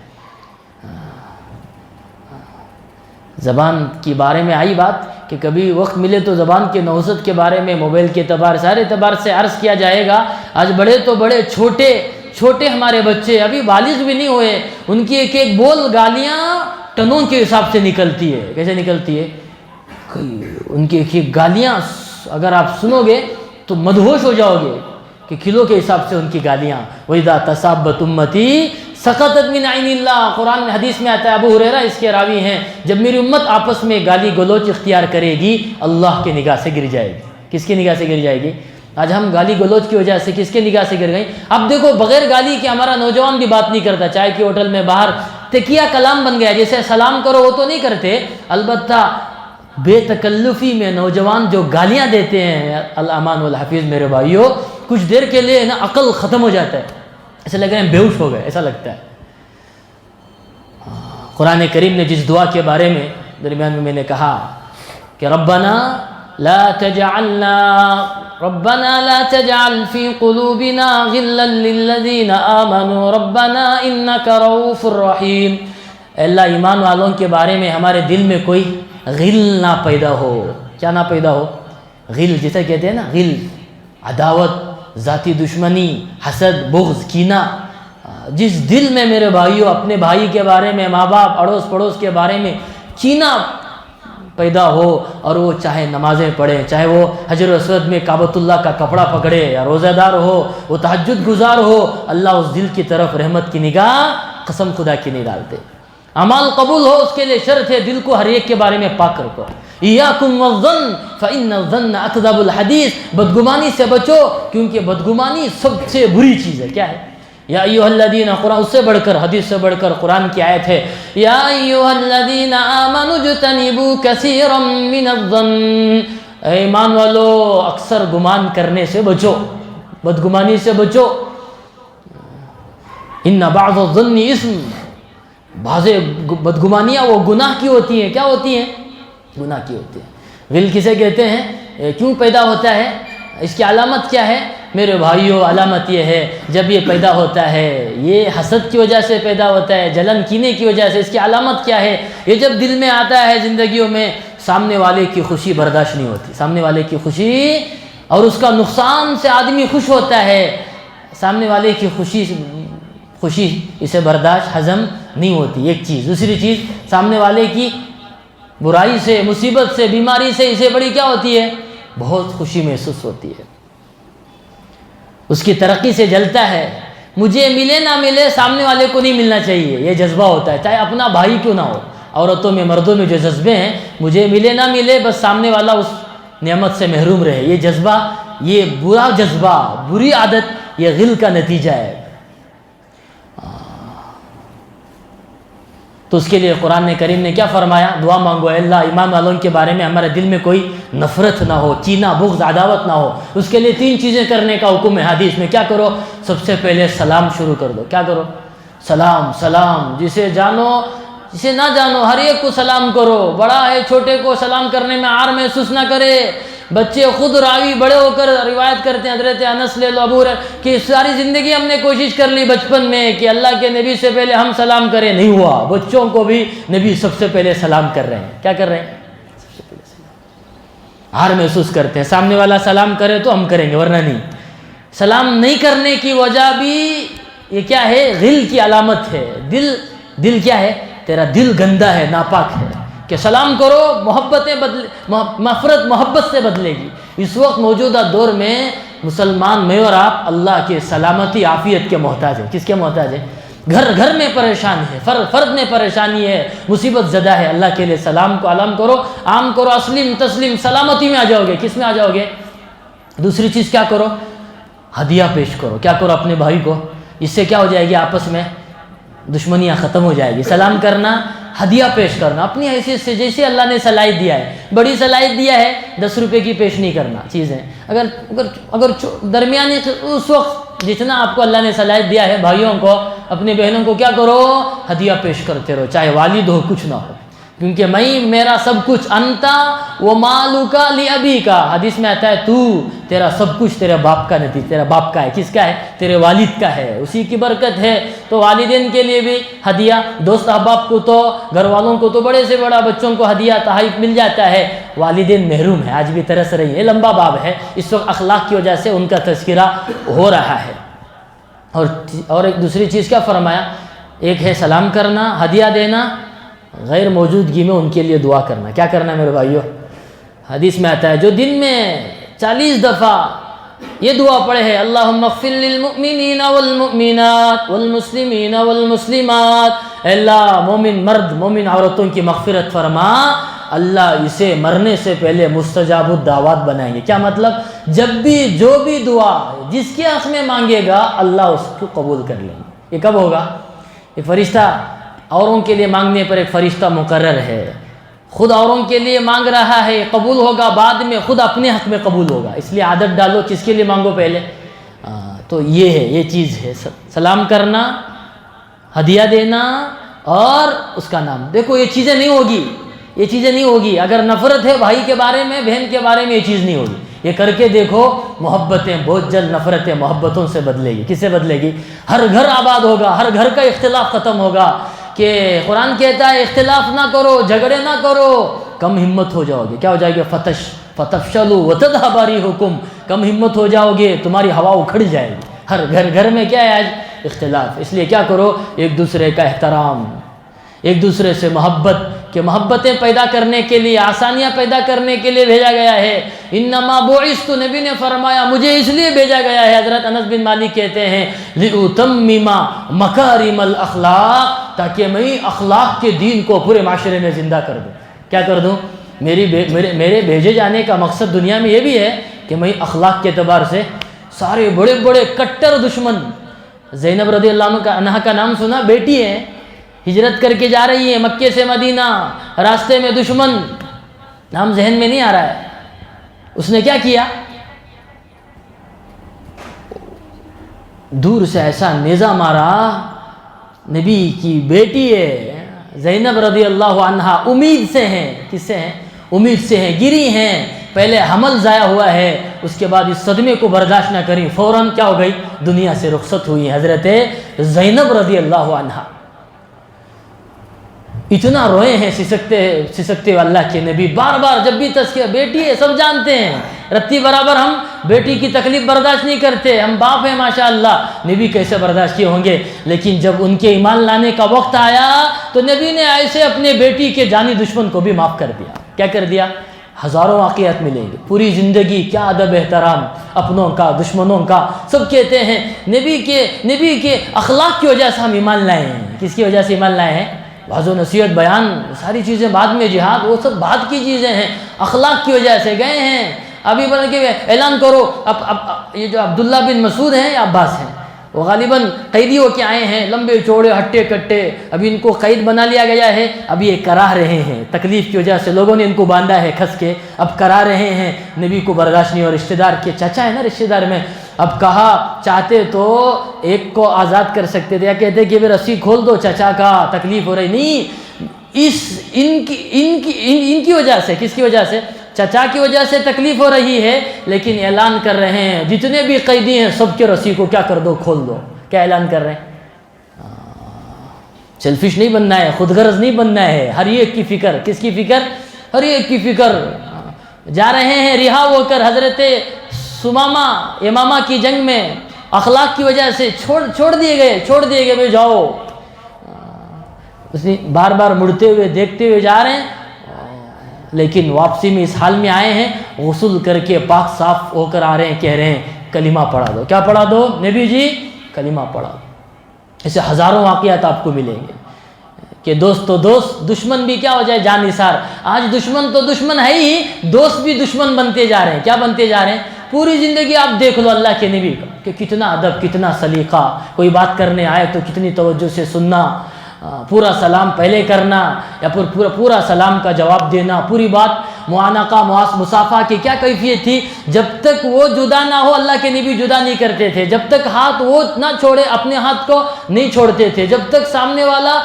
زبان کے بارے میں آئی بات کہ کبھی وقت ملے تو زبان کے نوزت کے بارے میں، موبائل کے اعتبار، سارے اعتبار سے عرض کیا جائے گا. آج بڑے تو بڑے، چھوٹے ہمارے بچے ابھی بالغ بھی نہیں ہوئے، ان کی ایک ایک بول گالیاں ٹنوں کے حساب سے نکلتی ہے. کیسے نکلتی ہے؟ ان کی ایک ایک گالیاں اگر آپ سنو گے تو مدہوش ہو جاؤ گے کہ کلو کے حساب سے ان کی گالیاں. وَإِذَا تَصَابَتْ أُمَّتِي سَقَطَتْ مِنْ عَيْنِ اللَّهِ. قرآن میں حدیث میں آتا ہے، ابو ہریرہ اس کے راوی ہیں، جب میری امت آپس میں گالی گلوچ اختیار کرے گی اللہ کی نگاہ سے گر جائے گی. کس کی نگاہ سے گر جائے گی؟ آج ہم گالی گلوچ کی وجہ سے کس کے نگاہ سے گر گئیں؟ اب دیکھو بغیر گالی کے ہمارا نوجوان بھی بات نہیں کرتا. چائے کے ہوٹل میں باہر تکیہ کلام بن گیا، جیسے سلام کرو وہ تو نہیں کرتے. البتہ بے تکلفی میں نوجوان جو گالیاں دیتے ہیں، الامان والحفیظ میرے بھائیوں، کچھ دیر کے لیے نا عقل ختم ہو جاتا ہے، ایسا لگ رہا ہے بیہوش ہو گئے، ایسا لگتا ہے. قرآن کریم نے جس دعا کے بارے میں درمیان میں نے کہا کہ ربنا لا تجعل في قلوبنا غلا للذين آمنوا ربنا انك رؤوف رحيم. اے اللہ ایمان والوں کے بارے میں ہمارے دل میں کوئی غل نہ پیدا ہو. کیا نہ پیدا ہو؟ غل جسے کہتے ہیں نا، غل، عداوت، ذاتی دشمنی، حسد، بغض، کینہ. جس دل میں میرے بھائیوں اپنے بھائی کے بارے میں، ماں باپ، اڑوس پڑوس کے بارے میں کینہ پیدا ہو، اور وہ چاہے نمازیں پڑھے، چاہے وہ حجر اسود میں کعبۃ اللہ کا کپڑا پکڑے، یا روزہ دار ہو، وہ تہجد گزار ہو، اللہ اس دل کی طرف رحمت کی نگاہ قسم خدا کی نہیں ڈالتے. اعمال قبول ہو اس کے لیے شرط ہے دل کو ہر ایک کے بارے میں پاک رکھو. ایاکم والظن فإن الظن اکذب الحدیث. بدگمانی سے بچو کیونکہ بدگمانی سب سے بری چیز ہے. کیا ہے؟ یا ایھا الذین، قرآن اس سے بڑھ کر، حدیث سے بڑھ کر قرآن کی آیت ہے، یا ایھا الذین آمنوا اجتنبوا کثیرا من الظن. اے ایمان والو اکثر گمان کرنے سے بچو، بدگمانی سے بچو. ان بعض الظن اسم. بعض بدگمانیاں وہ گناہ کی ہوتی ہیں. کیا ہوتی ہیں؟ گناہ کی ہوتی ہیں. غل کسے کہتے ہیں؟ کیوں پیدا ہوتا ہے؟ اس کی علامت کیا ہے میرے بھائیوں؟ علامت یہ ہے جب یہ پیدا ہوتا ہے، یہ حسد کی وجہ سے پیدا ہوتا ہے، جلن کینے کی وجہ سے. اس کی علامت کیا ہے؟ یہ جب دل میں آتا ہے زندگیوں میں، سامنے والے کی خوشی برداشت نہیں ہوتی. سامنے والے کی خوشی اور اس کا نقصان سے آدمی خوش ہوتا ہے. سامنے والے کی خوشی اسے برداشت ہضم نہیں ہوتی، ایک چیز. دوسری چیز، سامنے والے کی برائی سے، مصیبت سے، بیماری سے اسے بڑی کیا ہوتی ہے؟ بہت خوشی محسوس ہوتی ہے. اس کی ترقی سے جلتا ہے. مجھے ملے نہ ملے سامنے والے کو نہیں ملنا چاہیے، یہ جذبہ ہوتا ہے، چاہے اپنا بھائی کیوں نہ ہو. عورتوں میں، مردوں میں جو جذبے ہیں، مجھے ملے نہ ملے بس سامنے والا اس نعمت سے محروم رہے، یہ جذبہ، یہ برا جذبہ، بری عادت، یہ غل کا نتیجہ ہے. تو اس کے لیے قرآن کریم نے کیا فرمایا؟ دعا مانگو، اے اللہ ایمان والوں کے بارے میں ہمارے دل میں کوئی نفرت نہ ہو، کینہ، بغض، عداوت نہ ہو. اس کے لیے 3 چیزیں کرنے کا حکم ہے حدیث میں. کیا کرو؟ سب سے پہلے سلام شروع کر دو. کیا کرو؟ سلام. جسے جانو، جسے نہ جانو، ہر ایک کو سلام کرو. بڑا ہے چھوٹے کو سلام کرنے میں عار محسوس نہ کرے. بچے خود راوی بڑے ہو کر روایت کرتے ہیں، حضرت انس لے لو، ابو ہریرہ، کہ ساری زندگی ہم نے کوشش کر لی بچپن میں کہ اللہ کے نبی سے پہلے ہم سلام کریں، نہیں ہوا. بچوں کو بھی نبی سب سے پہلے سلام کر رہے ہیں. کیا کر رہے ہیں؟ ہار محسوس کرتے ہیں. سامنے والا سلام کرے تو ہم کریں گے، ورنہ نہیں. سلام نہیں کرنے کی وجہ بھی یہ کیا ہے؟ غل کی علامت ہے. دل کیا ہے؟ تیرا دل گندا ہے، ناپاک ہے. کہ سلام کرو، محبت سے بدلے گی. اس وقت موجودہ دور میں مسلمان، میں اور آپ، اللہ کے سلامتی عافیت کے محتاج ہیں. کس کے محتاج ہیں؟ گھر میں پریشان ہے، فرد میں پریشانی ہے، مصیبت زدہ ہے. اللہ کے لیے سلام کو عام کرو، اسلم تسلیم، سلامتی میں آ جاؤ گے. کس میں آ جاؤ گے؟ دوسری چیز کیا کرو؟ ہدیہ پیش کرو. کیا کرو؟ اپنے بھائی کو. اس سے کیا ہو جائے گی؟ آپس میں دشمنیاں ختم ہو جائے گی. سلام کرنا ہدیہ پیش کرنا اپنی حیثیت سے، جیسے اللہ نے صلاحیت دیا ہے، بڑی صلاحیت دیا ہے 10 روپے کی پیش نہیں کرنا چیزیں، اگر درمیانی اس وقت جتنا آپ کو اللہ نے صلاحیت دیا ہے، بھائیوں کو اپنی بہنوں کو کیا کرو، ہدیہ پیش کرتے رہو، چاہے والد ہو کچھ نہ ہو، کیونکہ میں میرا سب کچھ، انتا و مالوکا لابی کا، حدیث میں آتا ہے تو تیرا سب کچھ تیرے باپ کا نہیں، تیرا باپ کا ہے، کس کا ہے، تیرے والد کا ہے، اسی کی برکت ہے۔ تو والدین کے لیے بھی ہدیہ، دوست احباب کو تو، گھر والوں کو تو، بڑے سے بڑا بچوں کو ہدیہ تحائف مل جاتا ہے، والدین محروم ہے، آج بھی ترس رہی ہے، لمبا باب ہے، اس وقت اخلاق کی وجہ سے ان کا تذکرہ ہو رہا ہے۔ اور ایک دوسری چیز کیا فرمایا، ایک ہے سلام کرنا، ہدیہ دینا، غیر موجودگی میں ان کے لیے دعا کرنا۔ کیا کرنا ہے میرے بھائیو، حدیث میں آتا ہے جو دن میں 40 دفعہ یہ دعا پڑھے ہے، اللہم اغفر للمؤمنین والمؤمنات والمسلمین والمسلمات، اے اللہ مومن مرد مومن عورتوں کی مغفرت فرما، اللہ اسے مرنے سے پہلے مستجاب الدعوات بنائیں گے۔ کیا مطلب، جب بھی جو بھی دعا جس کے حق میں مانگے گا اللہ اس کو قبول کر لیں گے۔ یہ کب ہوگا، یہ فرشتہ اوروں کے لیے مانگنے پر ایک فرشتہ مقرر ہے، خود اوروں کے لیے مانگ رہا ہے، قبول ہوگا بعد میں، خود اپنے حق میں قبول ہوگا، اس لیے عادت ڈالو کس کے لیے مانگو پہلے۔ تو یہ ہے، یہ چیز ہے، سلام کرنا، ہدیہ دینا اور اس کا نام۔ دیکھو یہ چیزیں نہیں ہوگی، یہ چیزیں نہیں ہوگی اگر نفرت ہے بھائی کے بارے میں، بہن کے بارے میں، یہ چیز نہیں ہوگی۔ یہ کر کے دیکھو، محبتیں بہت جلد نفرتیں محبتوں سے بدلے گی۔ کس سے بدلے گی، ہر گھر آباد ہوگا، ہر گھر کا اختلاف ختم ہوگا، کہ قرآن کہتا ہے اختلاف نہ کرو، جھگڑے نہ کرو، کم ہمت ہو جاؤ گے، کیا ہو جائے گے، فتفشلوا وتذهب ريحكم، کم ہمت ہو جاؤ گے، تمہاری ہوا اکھڑ جائے گی۔ ہر گھر میں کیا ہے آج، اختلاف۔ اس لیے کیا کرو، ایک دوسرے کا احترام، ایک دوسرے سے محبت، کہ محبتیں پیدا کرنے کے لیے، آسانیاں پیدا کرنے کے لیے بھیجا گیا ہے۔ انما بعثت، نبی نے فرمایا مجھے اس لیے بھیجا گیا ہے، حضرت انس بن مالک کہتے ہیں لِأُتَمِّمَ مَكَارِمَ الْأَخْلَاقِ، تاکہ میں اخلاق کے دین کو پورے معاشرے میں زندہ کر دوں۔ کیا کر دوں، میرے بھیجے جانے کا مقصد دنیا میں یہ بھی ہے کہ میں اخلاق کے اعتبار سے سارے بڑے بڑے کٹر دشمن، زینب رضی اللہ عنہ کا نام سنا، بیٹی ہے، ہجرت کر کے جا رہی ہے مکے سے مدینہ، راستے میں دشمن، نام ذہن میں نہیں آ رہا ہے، اس نے کیا کیا، دور سے ایسا نیزہ مارا، نبی کی بیٹی ہے زینب رضی اللہ عنہا، امید سے ہیں، کس سے ہیں، امید سے ہیں، گری ہیں، پہلے حمل ضائع ہوا ہے، اس کے بعد اس صدمے کو برداشت نہ کری، فوراً کیا ہو گئی، دنیا سے رخصت ہوئی حضرت زینب رضی اللہ عنہا۔ اتنا روئے ہیں، سسکتے ہوئے اللہ کے نبی، بار بار جب بھی تذکرہ، بیٹی ہے سب جانتے ہیں، رتی برابر ہم بیٹی کی تکلیف برداشت نہیں کرتے، ہم باپ ہیں ماشاءاللہ، نبی کیسے برداشت کیے ہوں گے، لیکن جب ان کے ایمان لانے کا وقت آیا تو نبی نے ایسے اپنے بیٹی کے جانی دشمن کو بھی معاف کر دیا۔ کیا کر دیا، ہزاروں واقعات ملیں گے، پوری زندگی کیا ادب احترام، اپنوں کا دشمنوں کا، سب کہتے ہیں نبی کے اخلاق کی وجہ سے ہم ایمان لائے ہیں۔ کس کی وجہ سے ایمان لائے ہیں، واض و نصیحت، بیان، ساری چیزیں بعد میں، جہاد وہ سب بعد کی چیزیں ہیں، اخلاق کی وجہ سے گئے ہیں۔ ابھی بن کے اعلان کرو، اب یہ جو عبداللہ بن مسعود ہیں یا عباس ہیں، وہ غالباً قیدی ہو کے آئے ہیں، لمبے چوڑے ہٹے کٹے، ابھی ان کو قید بنا لیا گیا ہے، اب یہ کرا رہے ہیں، تکلیف کی وجہ سے لوگوں نے ان کو باندھا ہے کھس کے، اب کرا رہے ہیں، نبی کو برداشت نہیں، اور رشتہ دار کے چچا ہے نا، رشتہ دار میں، اب کہا چاہتے تو ایک کو آزاد کر سکتے تھے، یا کہتے کہ رسی کھول دو چچا کا، تکلیف ہو رہی، نہیں، ان کی وجہ سے، کس کی وجہ سے، چچا کی وجہ سے تکلیف ہو رہی ہے، لیکن اعلان کر رہے ہیں جتنے بھی قیدی ہیں سب کے رسی کو کیا کر دو، کھول دو۔ کیا اعلان کر رہے ہیں، سیلفش نہیں بننا ہے، خود غرض نہیں بننا ہے، ہر ایک کی فکر، کس کی فکر، ہر ایک کی فکر۔ جا رہے ہیں رہا ہو کر، حضرت سمامہ یمامہ کی جنگ میں اخلاق کی وجہ سے چھوڑ دیے گئے، بھائی جاؤ، اس نے بار بار مڑتے ہوئے دیکھتے ہوئے جا رہے ہیں، لیکن واپسی میں اس حال میں آئے ہیں، غسل کر کے پاک صاف ہو کر آ رہے ہیں، کہہ رہے ہیں کلمہ پڑھا دو۔ کیا پڑھا دو نبی جی، کلمہ پڑھا دو۔ ایسے ہزاروں واقعات آپ کو ملیں گے کہ دوست تو دوست، دشمن بھی کیا ہو جائے جان نثار۔ آج دشمن تو دشمن ہے ہی، دوست بھی دشمن بنتے جا رہے ہیں۔ کیا بنتے جا رہے ہیں، پوری زندگی آپ دیکھ لو اللہ کے نبی کا کہ کتنا ادب، کتنا سلیقہ، کوئی بات کرنے آئے تو کتنی توجہ سے سننا، پورا سلام پہلے کرنا یا پورا سلام کا جواب دینا، پوری بات معانقہ مصافحہ کی کیا کیفیت تھی؟ جب تک وہ جدا نہ ہو اللہ کے نبی جدا نہیں کرتے تھے، جب تک ہاتھ وہ نہ چھوڑے اپنے ہاتھ کو نہیں چھوڑتے تھے، جب تک سامنے والا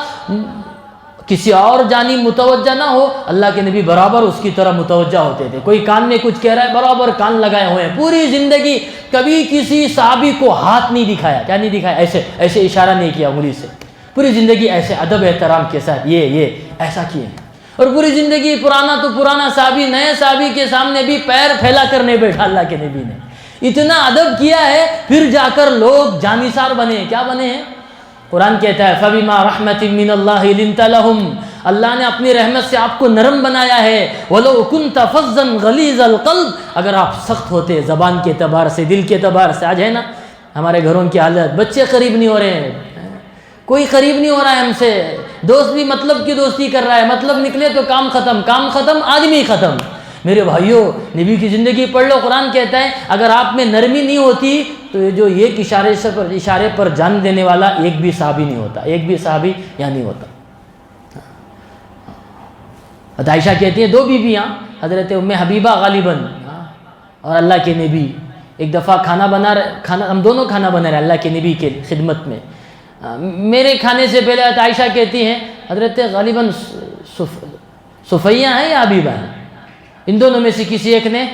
کسی اور جانب متوجہ نہ ہو اللہ کے نبی برابر اس کی طرح متوجہ ہوتے تھے۔ کوئی کان میں کچھ کہہ رہا ہے برابر کان لگائے ہوئے ہیں، پوری زندگی کبھی کسی صحابی کو ہاتھ نہیں دکھایا، کیا نہیں دکھایا، ایسے اشارہ نہیں کیا انگلی سے، پوری زندگی ایسے ادب احترام کے ساتھ یہ ایسا کیے ہیں۔ اور پوری زندگی پرانا تو پرانا صحابی نئے صحابی کے سامنے بھی پیر پھیلا کر نہیں بیٹھا، اللہ کے نبی نے اتنا ادب کیا ہے، پھر جا کر لوگ جانثار بنے، کیا بنے ہیں؟ قرآن کہتا ہے فَبِمَا رَحْمَةٍ مِّنَ اللَّهِ لِنْتَ لَهُمْ، اللہ نے اپنی رحمت سے آپ کو نرم بنایا ہے۔ وَلَوْ كُنْتَ فَظًّا غَلِيظَ الْقَلْبِ، اگر آپ سخت ہوتے زبان کے اعتبار سے، دل کے اعتبار سے، آج ہے نا ہمارے گھروں کی حالت، بچے قریب نہیں ہو رہے ہیں، کوئی قریب نہیں ہو رہا ہے ہم سے، دوست بھی مطلب کی دوستی کر رہا ہے، مطلب نکلے تو کام ختم، آدمی ختم۔ میرے بھائیوں نبی کی زندگی پڑھ لو، قرآن کہتا ہے اگر آپ میں نرمی نہیں ہوتی تو یہ جو ایک اشارے پر جان دینے والا ایک بھی صحابی نہیں ہوتا، ایک بھی صحابی یہاں نہیں ہوتا۔ عائشہ کہتی ہیں دو بیویاں حضرت ام حبیبہ غالباً اور اللہ کے نبی ایک دفعہ ہم دونوں کھانا بنا رہے اللہ کے نبی کے خدمت میں، میرے کھانے سے پہلے عائشہ کہتی ہیں حضرت غالباً صفیہ ہیں یا حبیبہ ہیں، ان دونوں میں سے کسی ایک نے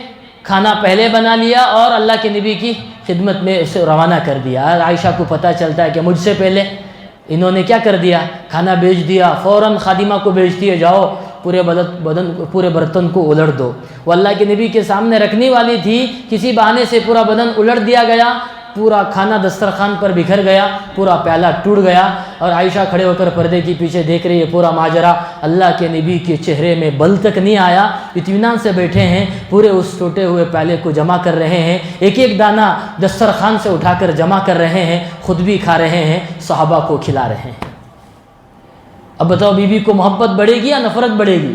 کھانا پہلے بنا لیا اور اللہ کے نبی کی خدمت میں اسے روانہ کر دیا۔ عائشہ کو پتہ چلتا ہے کہ مجھ سے پہلے انہوں نے کیا کر دیا، کھانا بیچ دیا، فوراً خادمہ کو بیچتی ہے جاؤ پورے برتن کو الٹ دو۔ وہ اللہ کے نبی کے سامنے رکھنے والی تھی، کسی بہانے سے پورا بدن الٹ دیا گیا، پورا کھانا دسترخوان پر بکھر گیا، پورا پیالہ ٹوٹ گیا، اور عائشہ کھڑے ہو کر پردے کے پیچھے دیکھ رہی ہے پورا ماجرا۔ اللہ کے نبی کے چہرے میں بل تک نہیں آیا، اطمینان سے بیٹھے ہیں، پورے اس ٹوٹے ہوئے پیالے کو جمع کر رہے ہیں، ایک ایک دانہ دسترخوان سے اٹھا کر جمع کر رہے ہیں، خود بھی کھا رہے ہیں، صحابہ کو کھلا رہے ہیں۔ اب بتاؤ بیوی کو محبت بڑھے گی یا نفرت بڑھے گی؟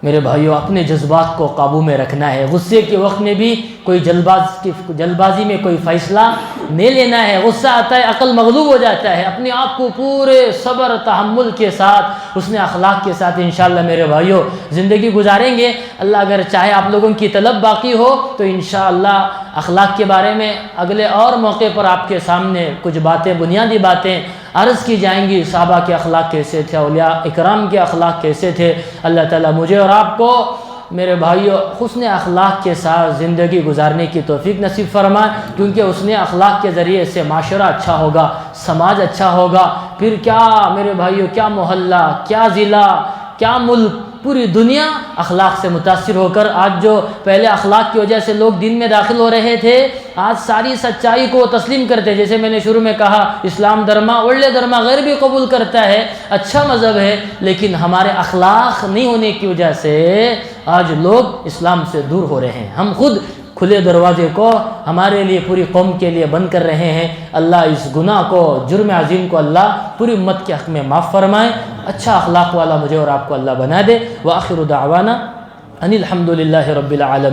میرے بھائیوں اپنے جذبات کو قابو میں رکھنا ہے، غصے کے وقت میں بھی کوئی جلد بازی میں کوئی فیصلہ نہیں لینا ہے، غصہ آتا ہے عقل مغلوب ہو جاتا ہے، اپنے آپ کو پورے صبر تحمل کے ساتھ حسن اخلاق کے ساتھ انشاءاللہ میرے بھائیوں زندگی گزاریں گے۔ اللہ اگر چاہے آپ لوگوں کی طلب باقی ہو تو انشاءاللہ اخلاق کے بارے میں اگلے اور موقع پر آپ کے سامنے کچھ باتیں، بنیادی باتیں عرض کی جائیں گی، صحابہ کے اخلاق کیسے تھے، اولیاء اکرام کے اخلاق کیسے تھے۔ اللہ تعالیٰ مجھے اور آپ کو میرے بھائیوں حسن اخلاق کے ساتھ زندگی گزارنے کی توفیق نصیب فرمائے، کیونکہ حسن اخلاق کے ذریعے سے معاشرہ اچھا ہوگا، سماج اچھا ہوگا، پھر کیا میرے بھائیوں کیا محلہ، کیا ضلع، کیا ملک، پوری دنیا اخلاق سے متاثر ہو کر، آج جو پہلے اخلاق کی وجہ سے لوگ دین میں داخل ہو رہے تھے آج ساری سچائی کو تسلیم کرتے، جیسے میں نے شروع میں کہا اسلام دھرما ಒಳ್ಳೆ دھرما غیر بھی قبول کرتا ہے، اچھا مذہب ہے، لیکن ہمارے اخلاق نہیں ہونے کی وجہ سے آج لوگ اسلام سے دور ہو رہے ہیں۔ ہم خود کھلے دروازے کو ہمارے لیے پوری قوم کے لیے بند کر رہے ہیں۔ اللہ اس گناہ کو، جرم عظیم کو اللہ پوری امت کے حق میں معاف فرمائے، اچھا اخلاق والا مجھے اور آپ کو اللہ بنا دے۔ وآخر دعوانا ان الحمد للہ رب العالمین۔